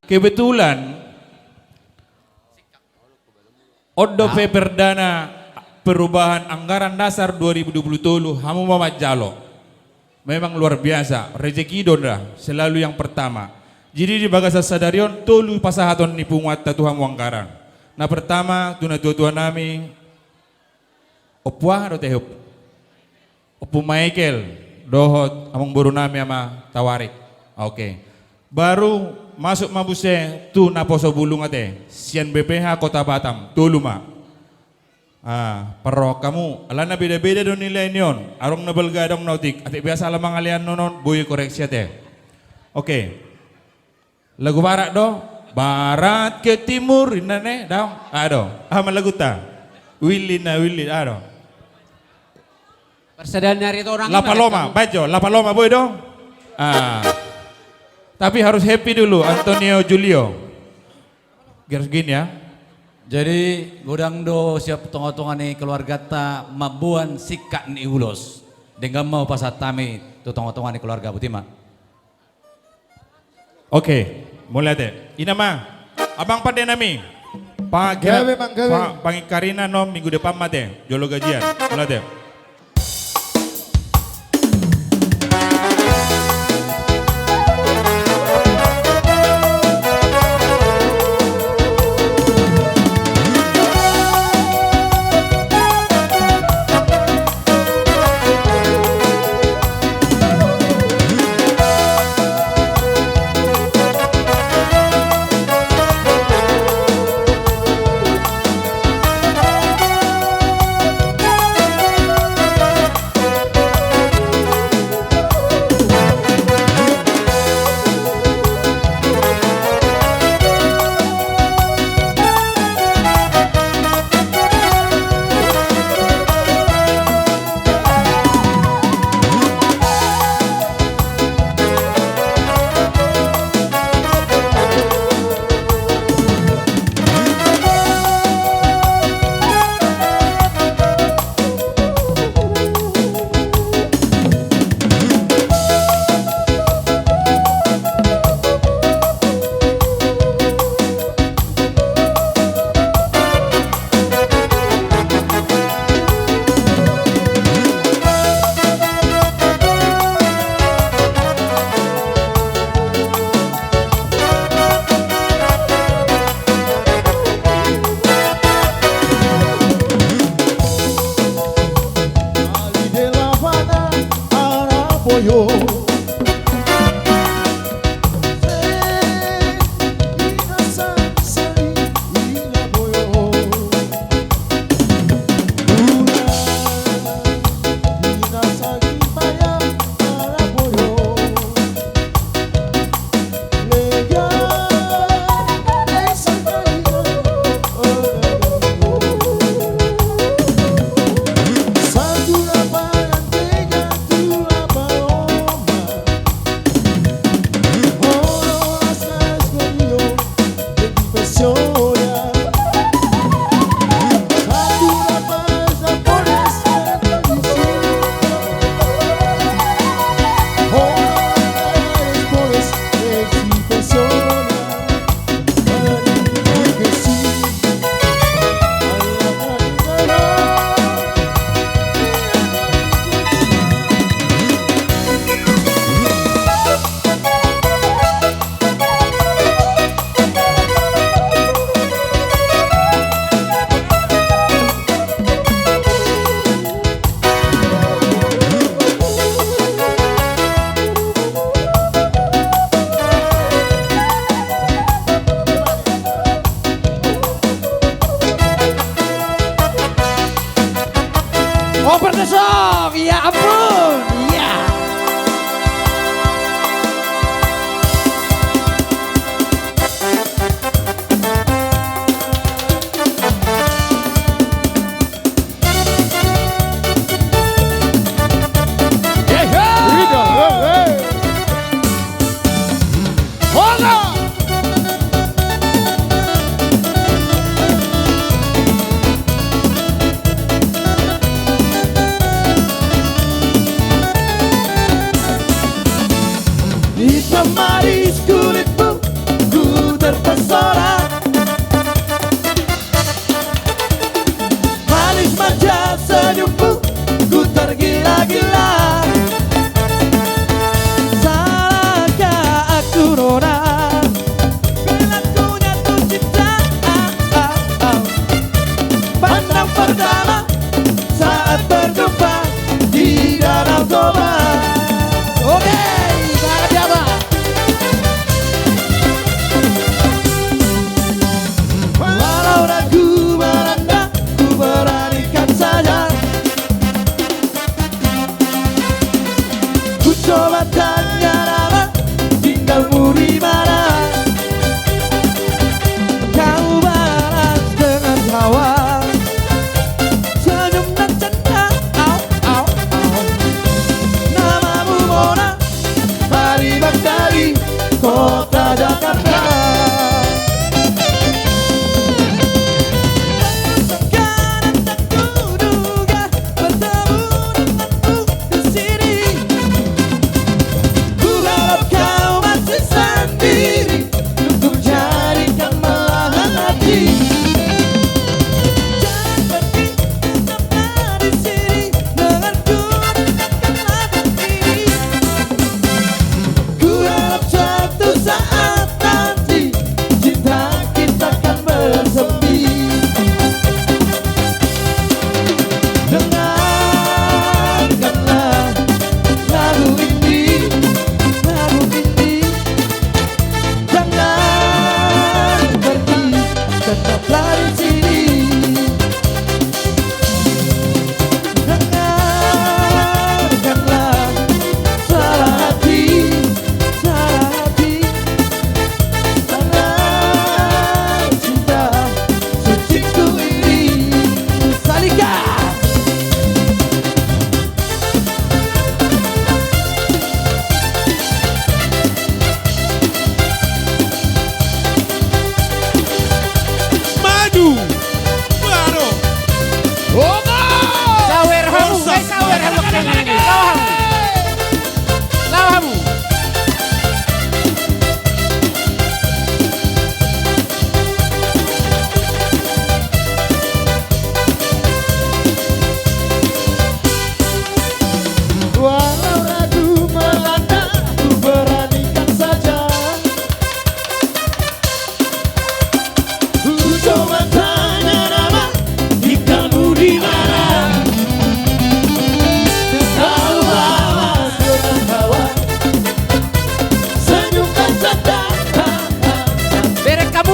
Kebetulan ODP Perdana Perubahan Anggaran Dasar 2020 hamu Mamat Jalo. Memang luar biasa, rezeki donda selalu yang pertama. Jadi di bagasa sadarion tolu pasahaton ni punguat Tuhan anggaran. Nah pertama tuna tua nami opwa do tehop. Opu Michael dohot among buru nami ama tawarik. Oke. Baru masuk mabuse tu naposo bulung ate sian BPH Kota Batam tulu ma perro kamu alana beda-beda don nilai nion arong nabelga dong nautik ate biasa lamang alian nonon boy koreksi ate. Oke. Lagu barat do barat ke timur inane dong ado malagu ta Willy ado persediaan nyari itu orang Lapaloma bajo Lapaloma boy dong tapi harus happy dulu Antonio Julio. Harus gini ya. Jadi godang do siap tonga-tonga ni keluarga ta mabuan sikat ni ulos. Dengan mau pasatami tu tonga-tonga ni keluarga Butima. Oke, mulai deh. Ina mah, abang pada nami. Pangikarina no minggu depan mate. Jolo gajian. Mulai deh. Open the song, ya ampun, ya. Maris kulitmu, ku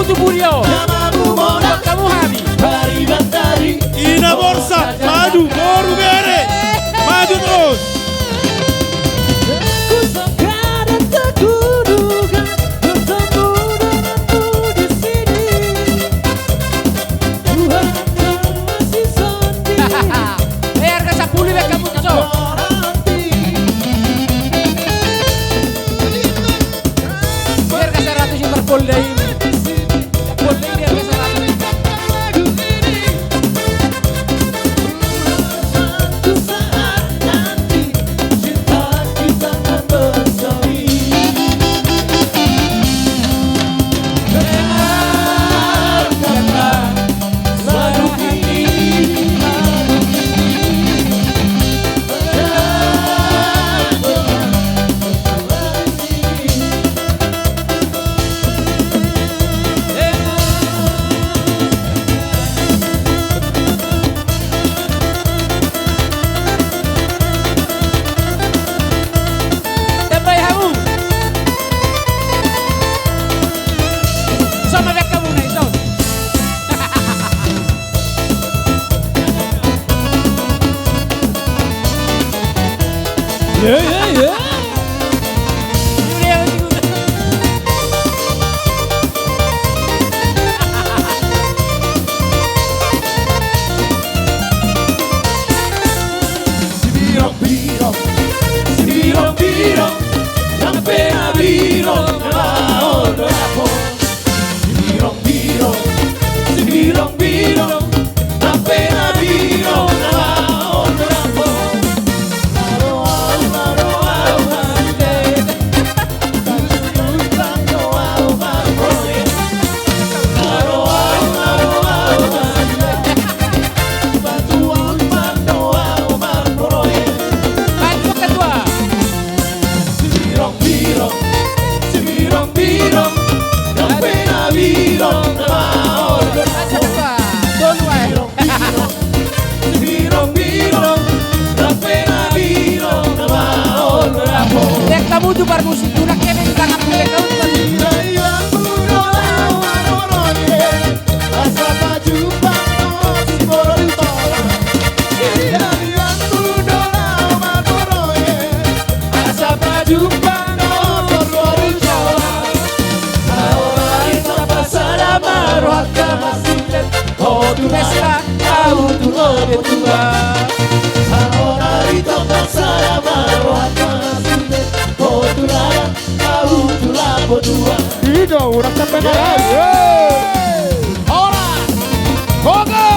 Mutu Burio. Kamu Habi. Ina Borsa, maju, Boru Bere, maju terus. Harga 10 ya kamu tuh. Harga 100 yang berpolda ini. Polda ini harga 100. Tambay hamu. Sama bek kamu na ito. Bantu kedua. Asa kedua. Dulu ay. Dek kamu jubar musik dunak kene di tangan dek kamu jubar musik. Pesta tahu tu lebih tua. Ina, orang sampai nangis. Ora, Koga.